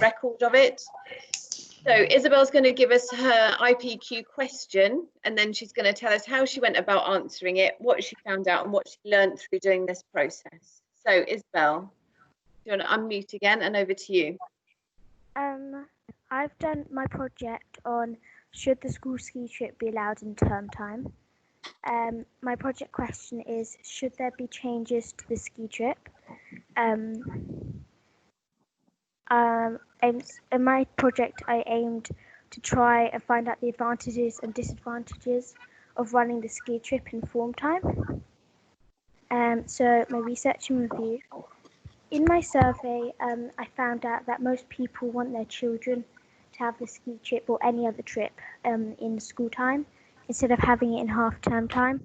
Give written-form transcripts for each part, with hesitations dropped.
record of it. So Isabel's going to give us her IPQ question, and then she's going to tell us how she went about answering it, what she found out, and what she learned through doing this process. So Isabel, do you want to unmute again, and over to you. I've done my project on should the school ski trip be allowed in term time. My project question is, should there be changes to the ski trip? In my project, I aimed to try and find out the advantages and disadvantages of running the ski trip in form time. So my research and review. In my survey, I found out that most people want their children to have the ski trip or any other trip in school time instead of having it in half-term time.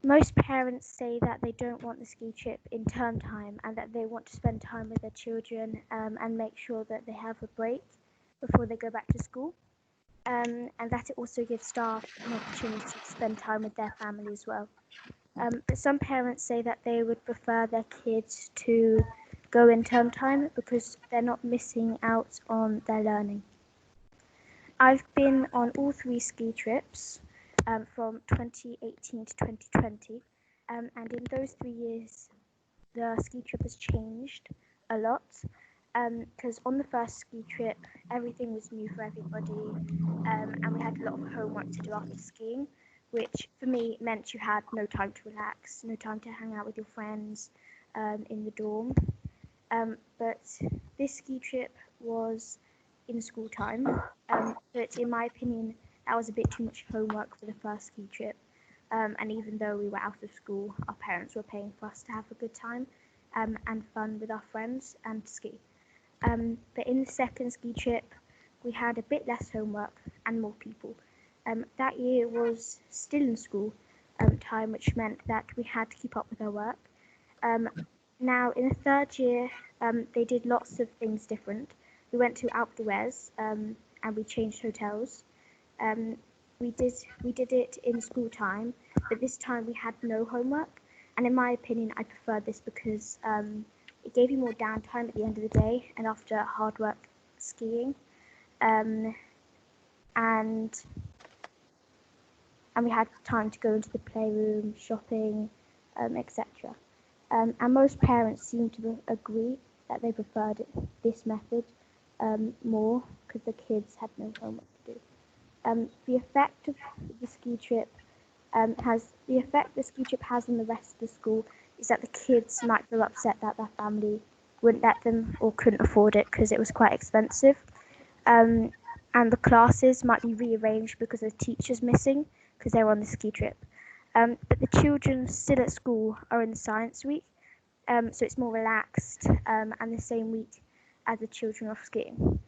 Most parents say that they don't want the ski trip in term time and that they want to spend time with their children and make sure that they have a break before they go back to school. And that it also gives staff an opportunity to spend time with their family as well. But some parents say that they would prefer their kids to go in term time because they're not missing out on their learning. I've been on all 3 ski trips from 2018 to 2020, and in those 3 years, the ski trip has changed a lot. Because on the first ski trip, everything was new for everybody, and we had a lot of homework to do after skiing, which for me meant you had no time to relax, no time to hang out with your friends in the dorm. But this ski trip was in school time, but in my opinion, that was a bit too much homework for the first ski trip. And even though we were out of school, our parents were paying for us to have a good time and fun with our friends and ski. But in the second ski trip, we had a bit less homework and more people. That year was still in school time, which meant that we had to keep up with our work. Now, in the third year, they did lots of things different. We went to Alpe d'Huez and we changed hotels. We did it in school time, but this time we had no homework. And in my opinion, I preferred this because it gave you more downtime at the end of the day and after hard work skiing. And we had time to go into the playroom, shopping, etc. And most parents seem to agree that they preferred this method more because the kids had no homework to do. The effect of the ski trip the ski trip has on the rest of the school is that the kids might feel upset that their family wouldn't let them or couldn't afford it because it was quite expensive. And the classes might be rearranged because the teacher's missing because they're on the ski trip. But the children still at school are in the science week, so it's more relaxed and the same week as the children off skiing.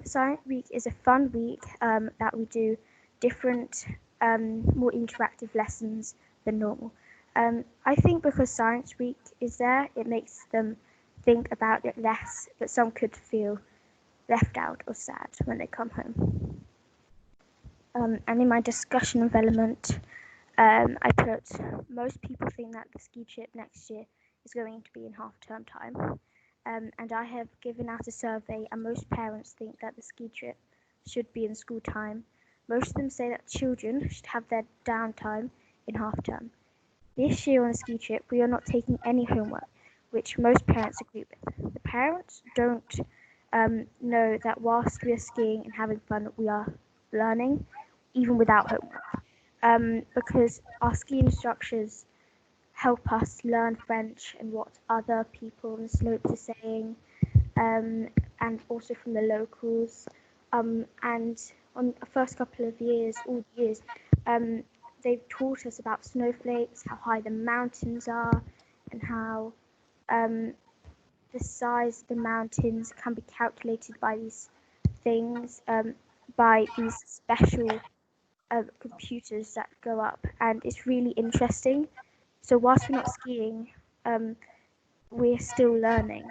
Science week is a fun week that we do different, more interactive lessons than normal. I think because Science Week is there, it makes them think about it less, but some could feel left out or sad when they come home. And in my discussion development, I put most people think that the ski trip next year is going to be in half-term time. And I have given out a survey, and most parents think that the ski trip should be in school time. Most of them say that children should have their downtime in half-term. This year on the ski trip, we are not taking any homework, which most parents agree with. The parents don't know that whilst we are skiing and having fun, we are learning, even without homework, because our ski instructors help us learn French and what other people on the slopes are saying, and also from the locals. And on the first couple of years, all years, they've taught us about snowflakes, how high the mountains are, and how the size of the mountains can be calculated by these things, by these special computers that go up, and it's really interesting. So whilst we're not skiing, we're still learning.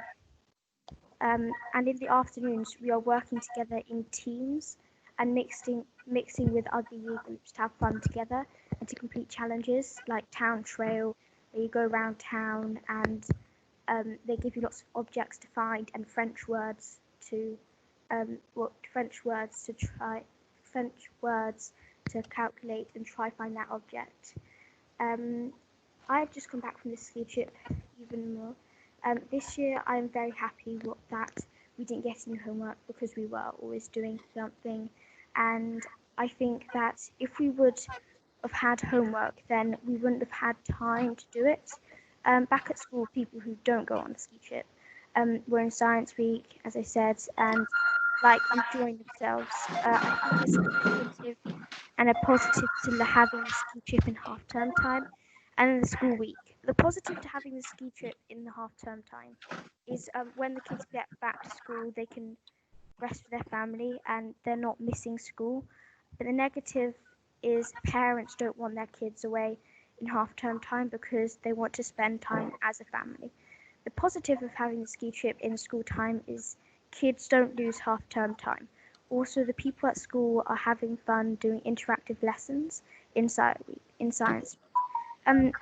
And in the afternoons, we are working together in teams and mixing with other year groups to have fun together and to complete challenges like Town Trail, where you go around town and they give you lots of objects to find and French words to French words to calculate and try find that object. I've just come back from the ski trip even more. This year I'm very happy that we didn't get any homework because we were always doing something, and I think that if we would have had homework, then we wouldn't have had time to do it. Back at school, people who don't go on the ski trip were in Science Week, as I said, and like enjoying themselves. I think there's a negative and a positive to having the ski trip in half-term time and in the school week. The positive to having the ski trip in the half-term time is when the kids get back to school, they can rest with their family and they're not missing school. But the negative is parents don't want their kids away in half-term time because they want to spend time as a family. The positive of having the ski trip in school time is kids don't lose half-term time. Also, the people at school are having fun doing interactive lessons in Science Week.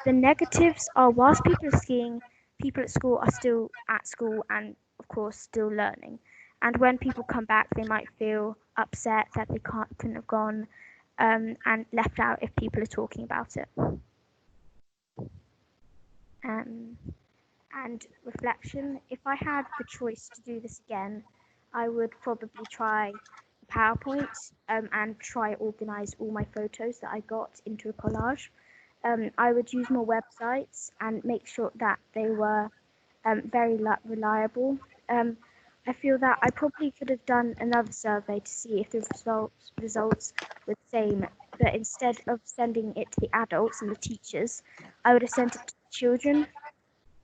The negatives are whilst people are skiing, people at school are still at school and, of course, still learning. And when people come back, they might feel upset that they couldn't have gone and left out if people are talking about it. And reflection, if I had the choice to do this again, I would probably try PowerPoint and try organize all my photos that I got into a collage. I would use more websites and make sure that they were very reliable. I feel that I probably could have done another survey to see if the results were the same, but instead of sending it to the adults and the teachers, I would have sent it to the children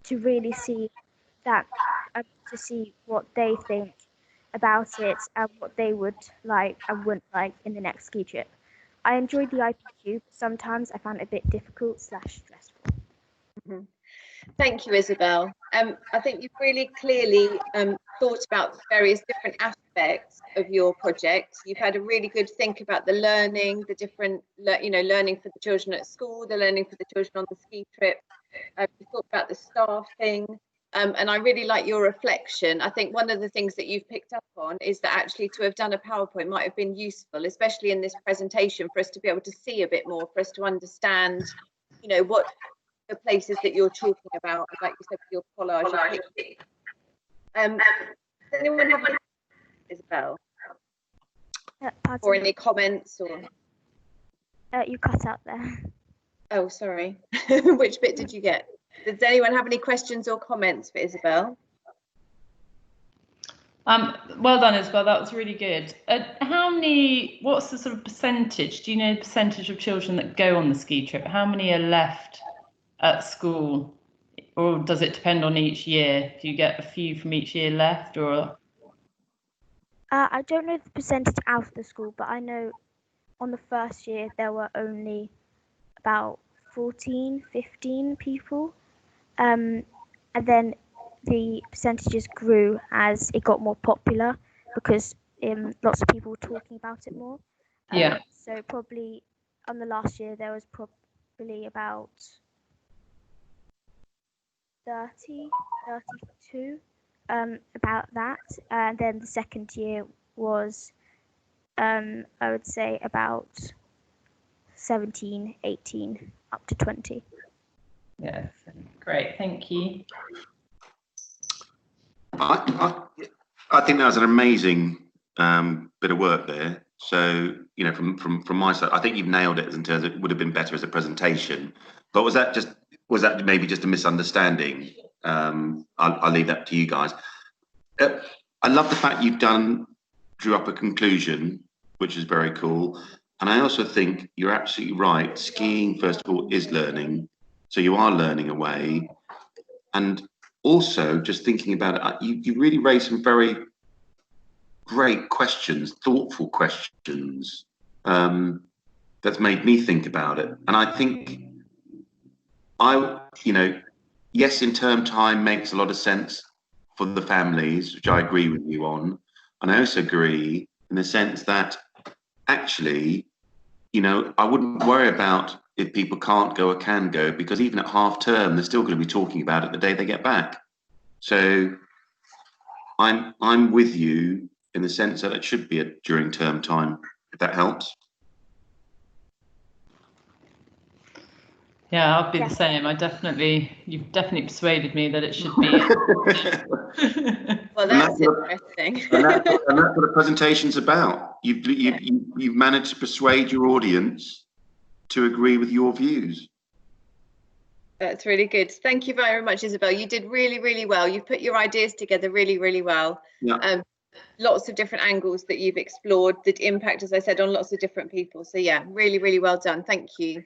to really see that, to see what they think about it and what they would like and wouldn't like in the next ski trip. I enjoyed the IPQ, but sometimes I found it a bit difficult / stressful. Mm-hmm. Thank you, Isabel. I think you've really clearly thought about various different aspects of your project. You've had a really good think about the learning, the different, learning for the children at school, the learning for the children on the ski trip. You thought about the staffing, and I really like your reflection. I think one of the things that you've picked up on is that actually to have done a PowerPoint might have been useful, especially in this presentation, for us to be able to see a bit more, for us to understand, what the places that you're talking about, like you said, with your collage. Does anyone have any, Isabel? Or any comments? Or you cut out there. Oh, sorry. Which bit did you get? Does anyone have any questions or comments for Isabel? Well done, Isabel. That was really good. What's the sort of percentage? Do you know the percentage of children that go on the ski trip? How many are left at school? Or does it depend on each year? Do you get a few from each year left, or? I don't know the percentage out of the school, but I know on the first year there were only about 14, 15 people. And then the percentages grew as it got more popular because lots of people were talking about it more. Yeah. So probably on the last year there was probably about 30, 32, about that. And then the second year was, I would say about 17, 18, up to 20. Yes, great, thank you. I think that was an amazing bit of work there. So, from my side, I think you've nailed it in terms of it would have been better as a presentation. But was that maybe just a misunderstanding? I'll leave that to you guys. I love the fact drew up a conclusion, which is very cool. And I also think you're absolutely right. Skiing, first of all, is learning. So you are learning away. And also, just thinking about it, you really raised some very great questions, thoughtful questions, that's made me think about it. And I think yes, in term time makes a lot of sense for the families, which I agree with you on. And I also agree in the sense that actually, I wouldn't worry about if people can't go or can go, because even at half term, they're still going to be talking about it the day they get back. So I'm with you in the sense that it should be during term time, if that helps. Yeah, I'll be Yeah. the same. You've definitely persuaded me that it should be. Well, And that's interesting. and that's what the presentation's about. You've managed to persuade your audience to agree with your views. That's really good. Thank you very much, Isabel. You did really, really well. You've put your ideas together really, really well. Yeah. Lots of different angles that you've explored that impact, as I said, on lots of different people. So yeah, really, really well done. Thank you.